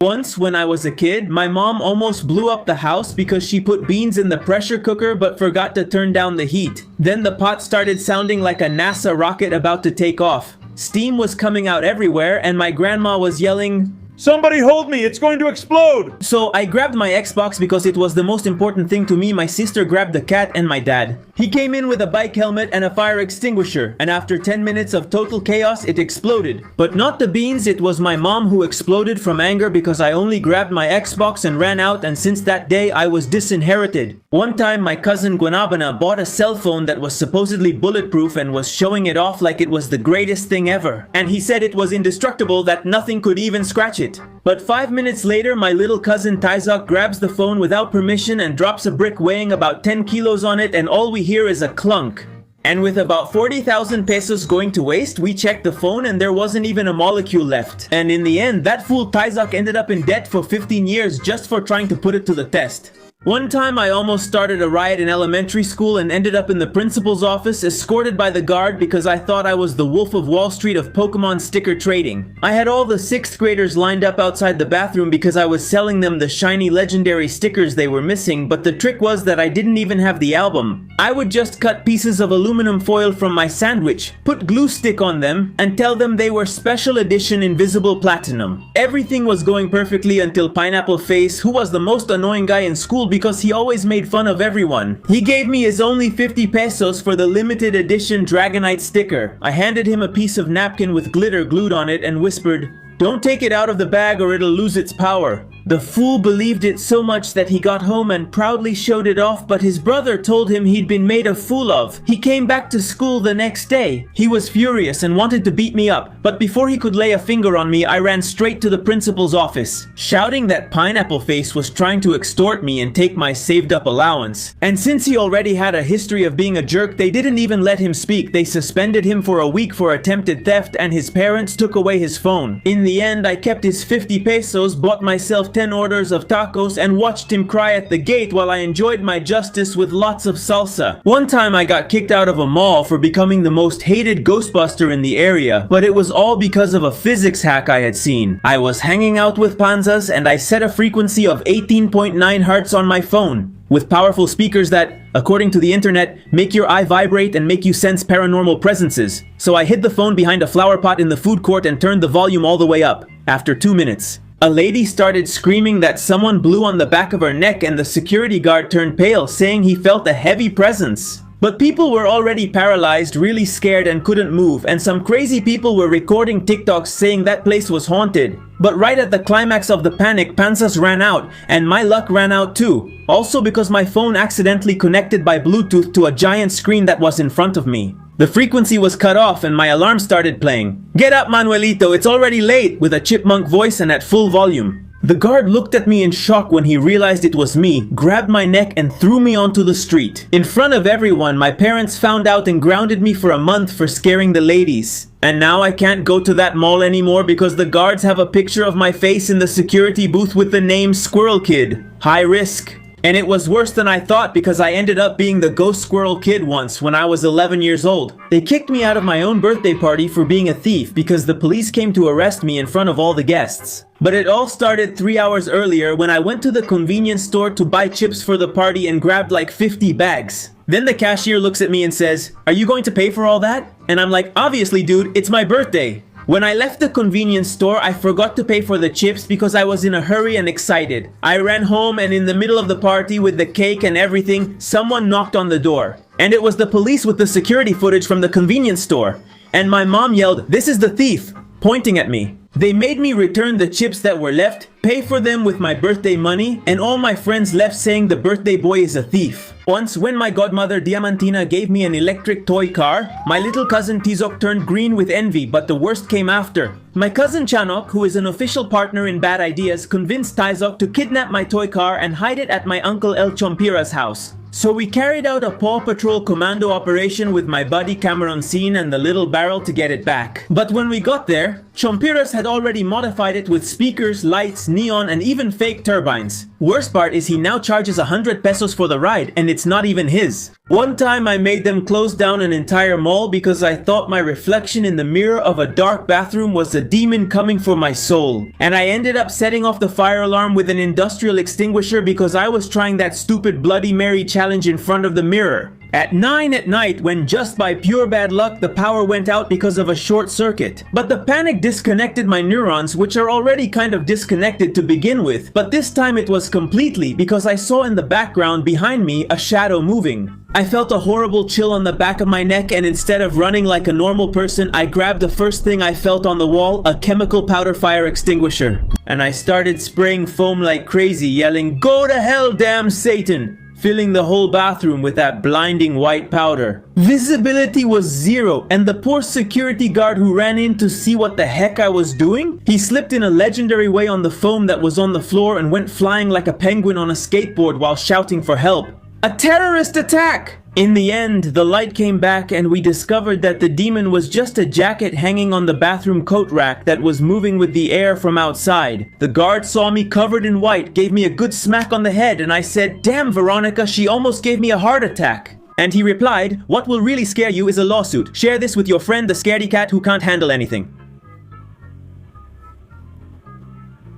Once, when I was a kid, my mom almost blew up the house because she put beans in the pressure cooker but forgot to turn down the heat. Then the pot started sounding like a NASA rocket about to take off. Steam was coming out everywhere and my grandma was yelling, "Somebody hold me, it's going to explode!" So I grabbed my Xbox because it was the most important thing to me. My sister grabbed the cat and my dad. He came in with a bike helmet and a fire extinguisher, and after 10 minutes of total chaos, it exploded. But not the beans, it was my mom who exploded from anger because I only grabbed my Xbox and ran out, and since that day, I was disinherited. One time, my cousin Guanabana bought a cell phone that was supposedly bulletproof and was showing it off like it was the greatest thing ever. And he said it was indestructible, that nothing could even scratch it. But 5 minutes later, my little cousin Tyzok grabs the phone without permission and drops a brick weighing about 10 kilos on it, and all we hear is a clunk. And with about 40,000 pesos going to waste, we checked the phone and there wasn't even a molecule left. And in the end, that fool Tyzok ended up in debt for 15 years just for trying to put it to the test. One time I almost started a riot in elementary school and ended up in the principal's office escorted by the guard because I thought I was the Wolf of Wall Street of Pokémon sticker trading. I had all the 6th graders lined up outside the bathroom because I was selling them the shiny legendary stickers they were missing, but the trick was that I didn't even have the album. I would just cut pieces of aluminum foil from my sandwich, put glue stick on them, and tell them they were special edition invisible platinum. Everything was going perfectly until Pineapple Face, who was the most annoying guy in school because he always made fun of everyone. He gave me his only 50 pesos for the limited edition Dragonite sticker. I handed him a piece of napkin with glitter glued on it and whispered, "Don't take it out of the bag or it'll lose its power." The fool believed it so much that he got home and proudly showed it off, but his brother told him he'd been made a fool of. He came back to school the next day. He was furious and wanted to beat me up, but before he could lay a finger on me, I ran straight to the principal's office, shouting that Pineapple Face was trying to extort me and take my saved-up allowance. And since he already had a history of being a jerk, they didn't even let him speak. They suspended him for a week for attempted theft, and his parents took away his phone. In the end, I kept his 50 pesos, bought myself 10 orders of tacos, and watched him cry at the gate while I enjoyed my justice with lots of salsa. One time I got kicked out of a mall for becoming the most hated Ghostbuster in the area, but it was all because of a physics hack I had seen. I was hanging out with panzas and I set a frequency of 18.9 hertz on my phone, with powerful speakers that, according to the internet, make your eye vibrate and make you sense paranormal presences. So I hid the phone behind a flower pot in the food court and turned the volume all the way up. After 2 minutes, a lady started screaming that someone blew on the back of her neck, and the security guard turned pale, saying he felt a heavy presence. But people were already paralyzed, really scared, and couldn't move, and some crazy people were recording TikToks saying that place was haunted. But right at the climax of the panic, panzas ran out, and my luck ran out too. Also because my phone accidentally connected by Bluetooth to a giant screen that was in front of me. The frequency was cut off and my alarm started playing. "Get up, Manuelito, it's already late," with a chipmunk voice and at full volume. The guard looked at me in shock when he realized it was me, grabbed my neck and threw me onto the street. In front of everyone, my parents found out and grounded me for a month for scaring the ladies. And now I can't go to that mall anymore because the guards have a picture of my face in the security booth with the name Squirrel Kid. High risk. And it was worse than I thought because I ended up being the ghost squirrel kid once when I was 11 years old. They kicked me out of my own birthday party for being a thief because the police came to arrest me in front of all the guests. But it all started 3 hours earlier when I went to the convenience store to buy chips for the party and grabbed like 50 bags. Then the cashier looks at me and says, "Are you going to pay for all that?" And I'm like, "Obviously, dude, it's my birthday." When I left the convenience store, I forgot to pay for the chips because I was in a hurry and excited. I ran home and in the middle of the party with the cake and everything, someone knocked on the door. And it was the police with the security footage from the convenience store. And my mom yelled, "This is the thief," pointing at me. They made me return the chips that were left, pay for them with my birthday money, and all my friends left saying the birthday boy is a thief. Once, when my godmother Diamantina gave me an electric toy car, my little cousin Tizok turned green with envy, but the worst came after. My cousin Chanok, who is an official partner in Bad Ideas, convinced Tizok to kidnap my toy car and hide it at my uncle El Chompira's house. So we carried out a Paw Patrol commando operation with my buddy Cameron Scene and the little barrel to get it back. But when we got there, Chompiras had already modified it with speakers, lights, neon, and even fake turbines. Worst part is he now charges 100 pesos for the ride, and it's not even his. One time I made them close down an entire mall because I thought my reflection in the mirror of a dark bathroom was a demon coming for my soul. And I ended up setting off the fire alarm with an industrial extinguisher because I was trying that stupid Bloody Mary challenge in front of the mirror. At 9 at night, when just by pure bad luck the power went out because of a short circuit. But the panic disconnected my neurons, which are already kind of disconnected to begin with. But this time it was completely because I saw in the background behind me a shadow moving. I felt a horrible chill on the back of my neck, and instead of running like a normal person, I grabbed the first thing I felt on the wall, a chemical powder fire extinguisher. And I started spraying foam like crazy, yelling, "Go to hell, damn Satan!" filling the whole bathroom with that blinding white powder. Visibility was zero, and the poor security guard who ran in to see what the heck I was doing, he slipped in a legendary way on the foam that was on the floor and went flying like a penguin on a skateboard while shouting for help. A terrorist attack! In the end, the light came back and we discovered that the demon was just a jacket hanging on the bathroom coat rack that was moving with the air from outside. The guard saw me covered in white, gave me a good smack on the head, and I said, "Damn, Veronica, she almost gave me a heart attack." And he replied, "What will really scare you is a lawsuit. Share this with your friend the scaredy cat who can't handle anything."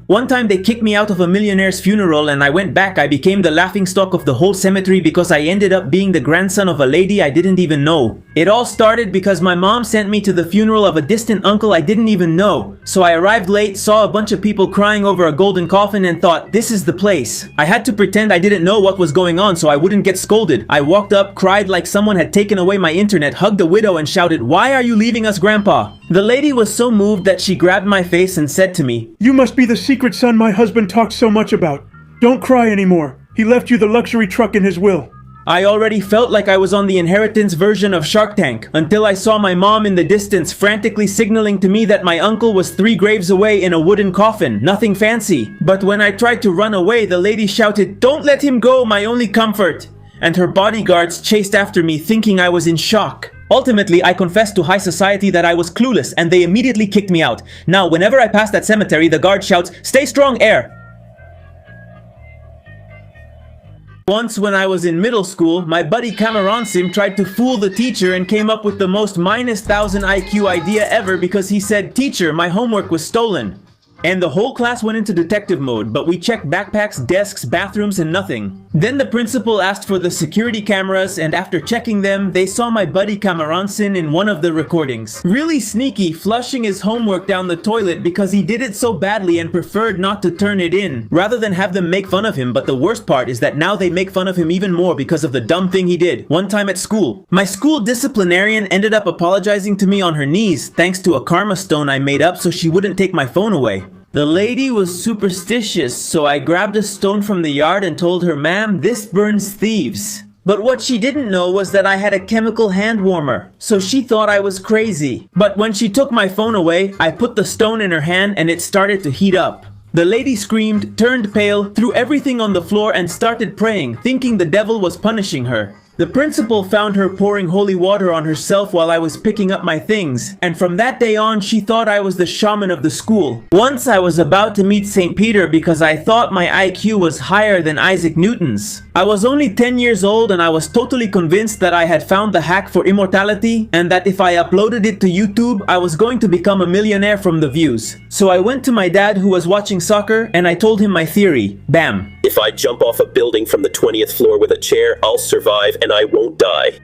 One time they kicked me out of a millionaire's funeral and I went back. I became the laughingstock of the whole cemetery because I ended up being the grandson of a lady I didn't even know. It all started because my mom sent me to the funeral of a distant uncle I didn't even know. So I arrived late, saw a bunch of people crying over a golden coffin and thought, this is the place. I had to pretend I didn't know what was going on so I wouldn't get scolded. I walked up, cried like someone had taken away my internet, hugged the widow and shouted, "Why are you leaving us, Grandpa?" The lady was so moved that she grabbed my face and said to me, "You must be the secret son my husband talks so much about. Don't cry anymore. He left you the luxury truck in his will." I already felt like I was on the inheritance version of Shark Tank until I saw my mom in the distance frantically signaling to me that my uncle was 3 graves away in a wooden coffin, nothing fancy. But when I tried to run away, the lady shouted, "Don't let him go, my only comfort." And her bodyguards chased after me thinking I was in shock. Ultimately, I confessed to high society that I was clueless and they immediately kicked me out. Now, whenever I pass that cemetery, the guard shouts, "Stay strong, air." Once when I was in middle school, my buddy Cameron tried to fool the teacher and came up with the most -1000 IQ idea ever because he said, "Teacher, my homework was stolen." And the whole class went into detective mode, but we checked backpacks, desks, bathrooms, and nothing. Then the principal asked for the security cameras, and after checking them, they saw my buddy Cameronson in one of the recordings. Really sneaky, flushing his homework down the toilet because he did it so badly and preferred not to turn it in, rather than have them make fun of him. But the worst part is that now they make fun of him even more because of the dumb thing he did. One time at school, my school disciplinarian ended up apologizing to me on her knees, thanks to a karma stone I made up so she wouldn't take my phone away. The lady was superstitious, so I grabbed a stone from the yard and told her, "Ma'am, this burns thieves." But what she didn't know was that I had a chemical hand warmer, so she thought I was crazy. But when she took my phone away, I put the stone in her hand and it started to heat up. The lady screamed, turned pale, threw everything on the floor and started praying, thinking the devil was punishing her. The principal found her pouring holy water on herself while I was picking up my things, and from that day on she thought I was the shaman of the school. Once I was about to meet St. Peter because I thought my IQ was higher than Isaac Newton's. I was only 10 years old and I was totally convinced that I had found the hack for immortality and that if I uploaded it to YouTube, I was going to become a millionaire from the views. So I went to my dad who was watching soccer and I told him my theory. Bam. If I jump off a building from the 20th floor with a chair, I'll survive and I won't die.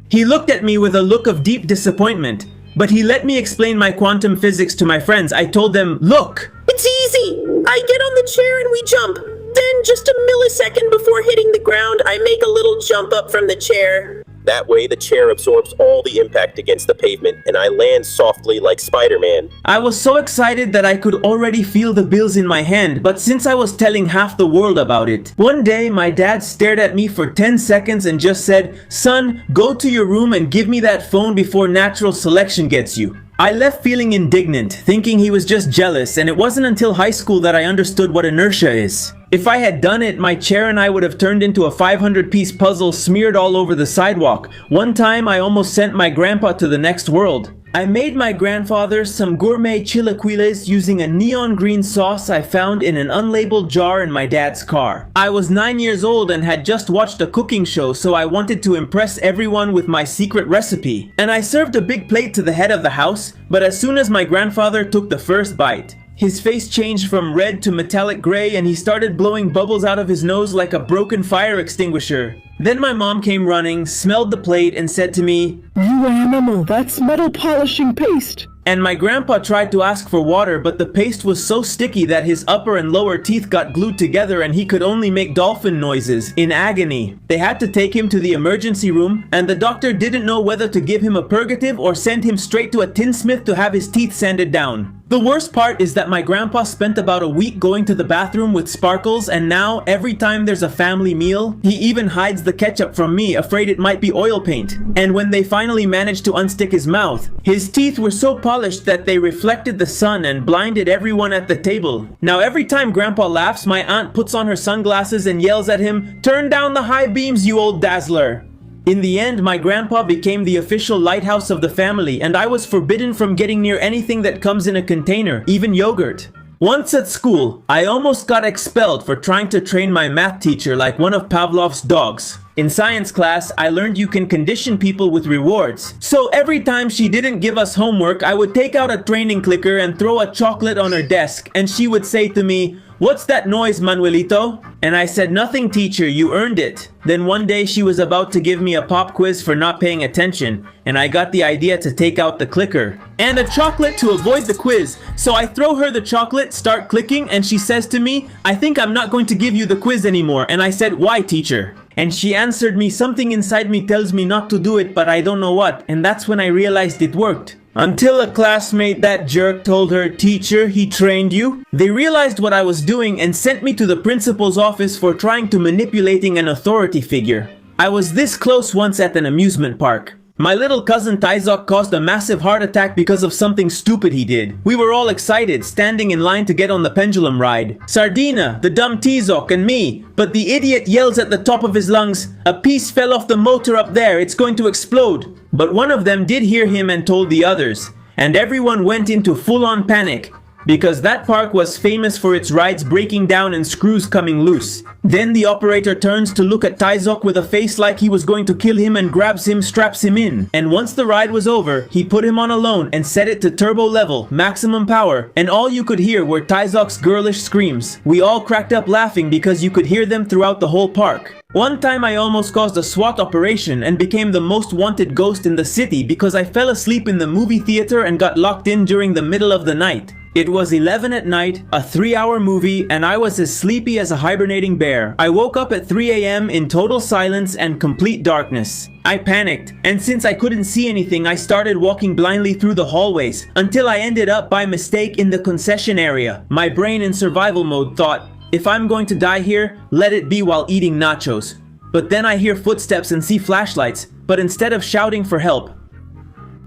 He looked at me with a look of deep disappointment, but he let me explain my quantum physics to my friends. I told them, "Look! It's easy! I get on the chair and we jump. Then, just a millisecond before hitting the ground, I make a little jump up from the chair. That way the chair absorbs all the impact against the pavement and I land softly like Spider-Man." I was so excited that I could already feel the bills in my hand, but since I was telling half the world about it, one day my dad stared at me for 10 seconds and just said, "Son, go to your room and give me that phone before natural selection gets you." I left feeling indignant, thinking he was just jealous, and it wasn't until high school that I understood what inertia is. If I had done it, my chair and I would have turned into a 500-piece puzzle smeared all over the sidewalk. One time, I almost sent my grandpa to the next world. I made my grandfather some gourmet chilaquiles using a neon green sauce I found in an unlabeled jar in my dad's car. I was 9 years old and had just watched a cooking show, so I wanted to impress everyone with my secret recipe. And I served a big plate to the head of the house, but as soon as my grandfather took the first bite, his face changed from red to metallic gray and he started blowing bubbles out of his nose like a broken fire extinguisher. Then my mom came running, smelled the plate, and said to me, "You animal, that's metal polishing paste." And my grandpa tried to ask for water, but the paste was so sticky that his upper and lower teeth got glued together and he could only make dolphin noises in agony. They had to take him to the emergency room, and the doctor didn't know whether to give him a purgative or send him straight to a tinsmith to have his teeth sanded down. The worst part is that my grandpa spent about a week going to the bathroom with sparkles, and now every time there's a family meal, he even hides the ketchup from me, afraid it might be oil paint. And when they finally managed to unstick his mouth, his teeth were so polished that they reflected the sun and blinded everyone at the table. Now every time grandpa laughs, my aunt puts on her sunglasses and yells at him, "Turn down the high beams, you old dazzler." In the end, my grandpa became the official lighthouse of the family, and I was forbidden from getting near anything that comes in a container, even yogurt. Once at school, I almost got expelled for trying to train my math teacher like one of Pavlov's dogs. In science class, I learned you can condition people with rewards. So every time she didn't give us homework, I would take out a training clicker and throw a chocolate on her desk, and she would say to me, "What's that noise, Manuelito?" And I said, "Nothing, teacher, you earned it." Then one day she was about to give me a pop quiz for not paying attention, and I got the idea to take out the clicker and a chocolate to avoid the quiz. So I throw her the chocolate, start clicking, and she says to me, "I think I'm not going to give you the quiz anymore." And I said, "Why, teacher?" And she answered me, "Something inside me tells me not to do it, but I don't know what." And that's when I realized it worked. Until a classmate, that jerk, told her, "Teacher, he trained you." They realized what I was doing and sent me to the principal's office for trying to manipulating an authority figure. I was this close once at an amusement park. My little cousin Tyzok caused a massive heart attack because of something stupid he did. We were all excited, standing in line to get on the pendulum ride. Sardina, the dumb Tyzok, and me. But the idiot yells at the top of his lungs, "A piece fell off the motor up there, it's going to explode." But one of them did hear him and told the others. And everyone went into full-on panic, because that park was famous for its rides breaking down and screws coming loose. Then the operator turns to look at Tyzok with a face like he was going to kill him and grabs him, straps him in. And once the ride was over, he put him on alone and set it to turbo level, maximum power, and all you could hear were Tyzok's girlish screams. We all cracked up laughing because you could hear them throughout the whole park. One time I almost caused a SWAT operation and became the most wanted ghost in the city because I fell asleep in the movie theater and got locked in during the middle of the night. It was 11 at night, a 3-hour movie, and I was as sleepy as a hibernating bear. I woke up at 3 a.m. in total silence and complete darkness. I panicked, and since I couldn't see anything, I started walking blindly through the hallways until I ended up by mistake in the concession area. My brain in survival mode thought, if I'm going to die here, let it be while eating nachos. But then I hear footsteps and see flashlights, but instead of shouting for help,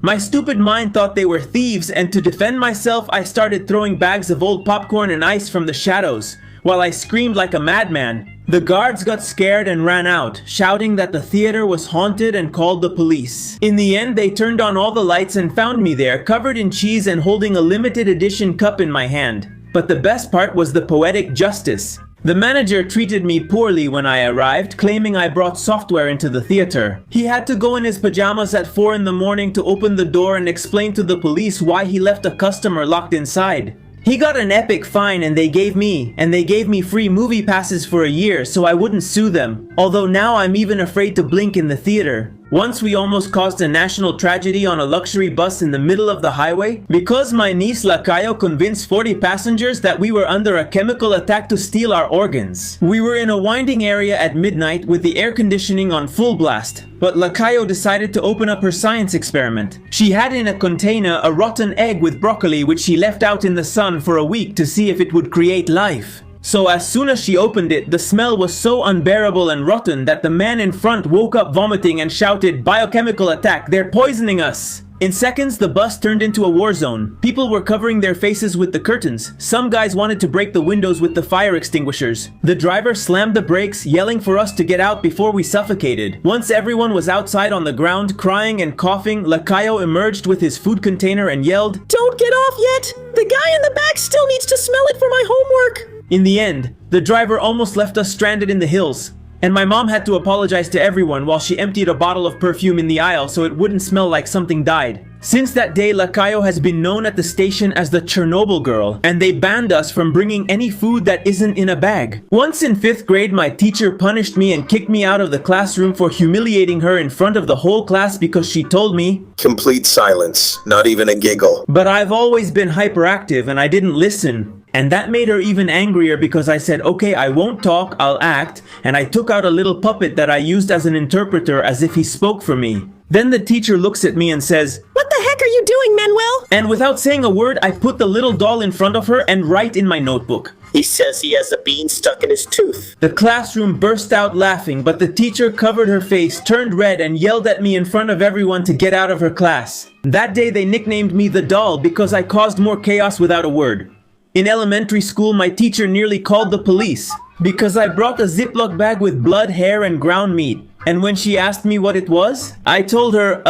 my stupid mind thought they were thieves, and to defend myself, I started throwing bags of old popcorn and ice from the shadows, while I screamed like a madman. The guards got scared and ran out, shouting that the theater was haunted and called the police. In the end, they turned on all the lights and found me there, covered in cheese and holding a limited edition cup in my hand. But the best part was the poetic justice. The manager treated me poorly when I arrived, claiming I brought software into the theater. He had to go in his pajamas at 4 in the morning to open the door and explain to the police why he left a customer locked inside. He got an epic fine and they gave me free movie passes for a year so I wouldn't sue them. Although now I'm even afraid to blink in the theater. Once we almost caused a national tragedy on a luxury bus in the middle of the highway because my niece Lacayo convinced 40 passengers that we were under a chemical attack to steal our organs. We were in a winding area at midnight with the air conditioning on full blast. But Lacayo decided to open up her science experiment. She had in a container a rotten egg with broccoli which she left out in the sun for a week to see if it would create life. So as soon as she opened it, the smell was so unbearable and rotten that the man in front woke up vomiting and shouted, "Biochemical attack, they're poisoning us!" In seconds, the bus turned into a war zone. People were covering their faces with the curtains. Some guys wanted to break the windows with the fire extinguishers. The driver slammed the brakes, yelling for us to get out before we suffocated. Once everyone was outside on the ground, crying and coughing, Lacayo emerged with his food container and yelled, Don't get off yet! The guy in the back still needs to smell it for my homework! In the end, the driver almost left us stranded in the hills. And my mom had to apologize to everyone while she emptied a bottle of perfume in the aisle so it wouldn't smell like something died. Since that day, Lacayo has been known at the station as the Chernobyl girl, and they banned us from bringing any food that isn't in a bag. Once in 5th grade, my teacher punished me and kicked me out of the classroom for humiliating her in front of the whole class because she told me, Complete silence, not even a giggle. But I've always been hyperactive and I didn't listen. And that made her even angrier because I said, okay, I won't talk, I'll act, and I took out a little puppet that I used as an interpreter as if he spoke for me. Then the teacher looks at me and says, What the heck are you doing, Manuel? And without saying a word, I put the little doll in front of her and write in my notebook. He says he has a bean stuck in his tooth. The classroom burst out laughing, but the teacher covered her face, turned red, and yelled at me in front of everyone to get out of her class. That day they nicknamed me the doll because I caused more chaos without a word. In elementary school, my teacher nearly called the police because I brought a Ziploc bag with blood, hair, and ground meat. And when she asked me what it was, I told her,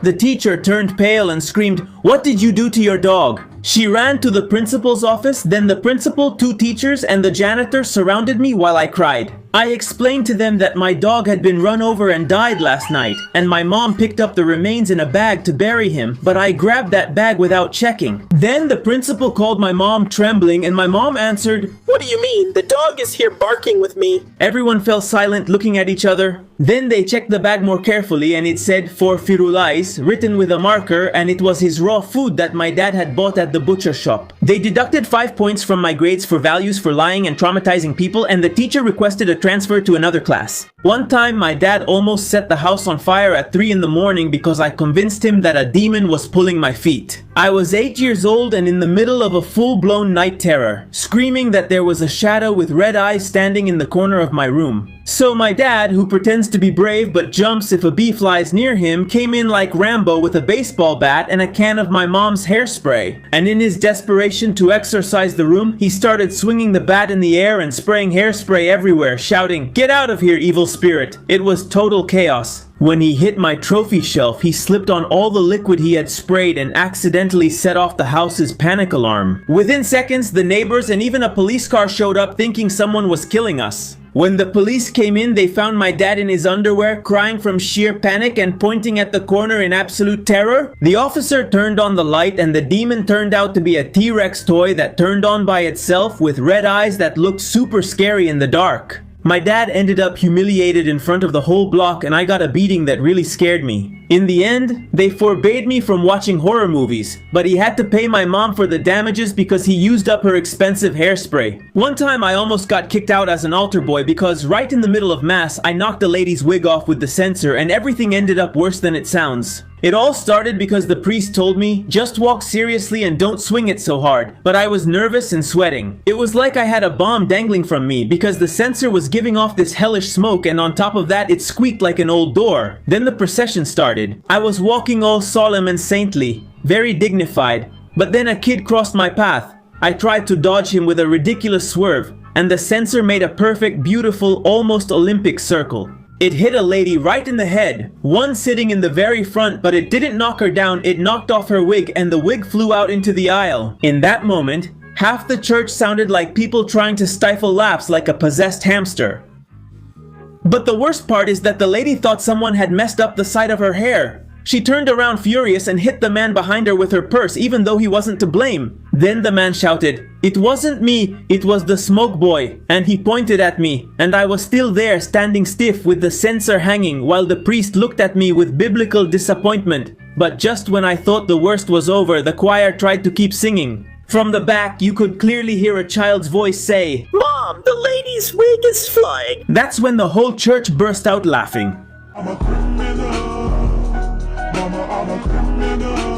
the teacher turned pale and screamed, What did you do to your dog? She ran to the principal's office, then the principal, 2 teachers, and the janitor surrounded me while I cried. I explained to them that my dog had been run over and died last night, and my mom picked up the remains in a bag to bury him, but I grabbed that bag without checking. Then the principal called my mom trembling, and my mom answered, What do you mean? The dog is here barking with me. Everyone fell silent, looking at each other. Then they checked the bag more carefully, and it said, For Firulais, written with a marker, and it was his raw food that my dad had bought at the butcher shop. They deducted 5 points from my grades for values for lying and traumatizing people, and the teacher requested a transfer to another class. One time, my dad almost set the house on fire at 3 in the morning because I convinced him that a demon was pulling my feet. I was 8 years old and in the middle of a full-blown night terror, screaming that there was a shadow with red eyes standing in the corner of my room. So my dad, who pretends to be brave but jumps if a bee flies near him, came in like Rambo with a baseball bat and a can of my mom's hairspray. And in his desperation to exorcise the room, he started swinging the bat in the air and spraying hairspray everywhere, shouting, Get out of here, evil spirit! It was total chaos. When he hit my trophy shelf, he slipped on all the liquid he had sprayed and accidentally set off the house's panic alarm. Within seconds, the neighbors and even a police car showed up thinking someone was killing us. When the police came in, they found my dad in his underwear, crying from sheer panic and pointing at the corner in absolute terror. The officer turned on the light and the demon turned out to be a T-Rex toy that turned on by itself with red eyes that looked super scary in the dark. My dad ended up humiliated in front of the whole block and I got a beating that really scared me. In the end, they forbade me from watching horror movies, but he had to pay my mom for the damages because he used up her expensive hairspray. One time I almost got kicked out as an altar boy because right in the middle of mass, I knocked a lady's wig off with the censer and everything ended up worse than it sounds. It all started because the priest told me, just walk seriously and don't swing it so hard, but I was nervous and sweating. It was like I had a bomb dangling from me because the censer was giving off this hellish smoke and on top of that it squeaked like an old door. Then the procession started. I was walking all solemn and saintly, very dignified, but then a kid crossed my path. I tried to dodge him with a ridiculous swerve, and the censer made a perfect, beautiful, almost Olympic circle. It hit a lady right in the head, one sitting in the very front, but it didn't knock her down, it knocked off her wig and the wig flew out into the aisle. In that moment, half the church sounded like people trying to stifle laughs like a possessed hamster. But the worst part is that the lady thought someone had messed up the side of her hair. She turned around furious and hit the man behind her with her purse even though he wasn't to blame. Then the man shouted, "It wasn't me, it was the smoke boy," and he pointed at me, and I was still there standing stiff with the censer hanging while the priest looked at me with biblical disappointment. But just when I thought the worst was over, the choir tried to keep singing. From the back, you could clearly hear a child's voice say, Mom, the lady's wig is flying. That's when the whole church burst out laughing. I'm a criminal. Mama, I'm a criminal.